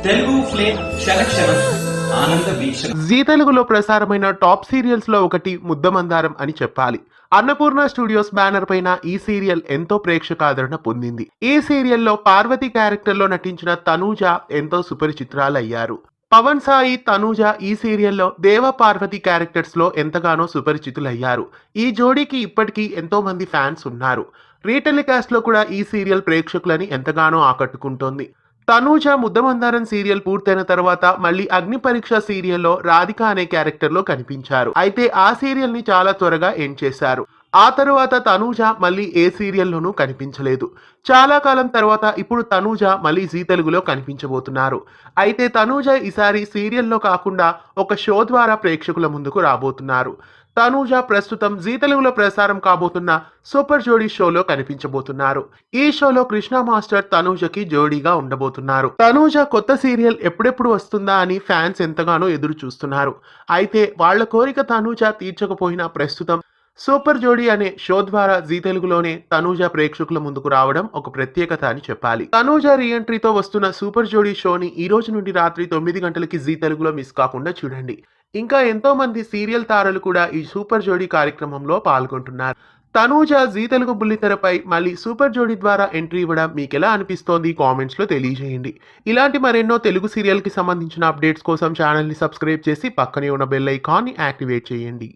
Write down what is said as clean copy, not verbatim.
Telugu flame క్షణక్షణం ఆనంద వీక్షణ. G తెలుగులో ప్రసారమైన టాప్ సీరియల్స్ లో ఒకటి ముద్దమందారం అని చెప్పాలి. అన్నపూర్ణ స్టూడియోస్ బ్యానర్ పైన ఈ సీరియల్ ఎంతో ప్రేక్షకాదరణ పొందింది. ఈ సీరియల్లో పార్వతి క్యారెక్టర్ లో నటించిన తనూజ ఎంతో సుపరిచితురాలయ్యారు. పవన్ సాయి, తనూజ ఈ సీరియల్లో దేవ పార్వతి క్యారెక్టర్స్ లో ఎంతగానో సుపరిచితులయ్యారు. ఈ జోడీకి ఇప్పటికీ ఎంతో మంది ఫ్యాన్స్ ఉన్నారు. రీటెలికాస్ట్ లో కూడా ఈ సీరియల్ ప్రేక్షకులని ఎంతగానో ఆకట్టుకుంటోంది. తనూజ ముద్దమందారం సీరియల్ పూర్తయిన తర్వాత మళ్ళీ అగ్ని పరీక్ష సీరియల్లో రాధిక అనే క్యారెక్టర్ లో కనిపించారు. అయితే ఆ సీరియల్ ని చాలా త్వరగా ఎండ్ చేశారు. ఆ తరువాత తనూజ మళ్ళీ ఏ సీరియల్లోనూ కనిపించలేదు. చాలా కాలం తర్వాత ఇప్పుడు తనూజ మళ్ళీ జీ తెలుగులో కనిపించబోతున్నారు. అయితే తనూజ ఈసారి సీరియల్లో కాకుండా ఒక షో ద్వారా ప్రేక్షకుల ముందుకు రాబోతున్నారు. తనూజ ప్రస్తుతం జీ తెలుగులో ప్రసారం కాబోతున్న సూపర్ జోడీ షోలో కనిపించబోతున్నారు. ఈ షోలో కృష్ణ మాస్టర్ తనూజకి జోడీగా ఉండబోతున్నారు. తనూజ కొత్త సీరియల్ ఎప్పుడెప్పుడు వస్తుందా అని ఫ్యాన్స్ ఎంతగానో ఎదురు చూస్తున్నారు. అయితే వాళ్ళ కోరిక తనూజ తీర్చకపోయినా ప్రస్తుతం సూపర్ జోడీ అనే షో ద్వారా జీ తెలుగులోనే తనూజ ప్రేక్షకుల ముందుకు రావడం ఒక ప్రత్యేకత అని చెప్పాలి. తనూజ రీఎంట్రీతో వస్తున్న సూపర్ జోడీ షోని ఈ రోజు నుండి రాత్రి 9 గంటలకి జీ తెలుగులో మిస్ కాకుండా చూడండి. ఇంకా ఎంతో మంది సీరియల్ తారలు కూడా ఈ సూపర్ జోడీ కార్యక్రమంలో పాల్గొంటున్నారు. తనూజ జీ తెలుగు బుల్లితెరపై మళ్ళీ సూపర్ జోడీ ద్వారా ఎంట్రీ ఇవ్వడం మీకు ఎలా అనిపిస్తోంది కామెంట్స్ లో తెలియజేయండి. ఇలాంటి మరెన్నో తెలుగు సీరియల్ కి సంబంధించిన అప్డేట్స్ కోసం ఛానల్ ని సబ్స్క్రైబ్ చేసి పక్కనే ఉన్న బెల్ ఐకాన్ ని యాక్టివేట్ చేయండి.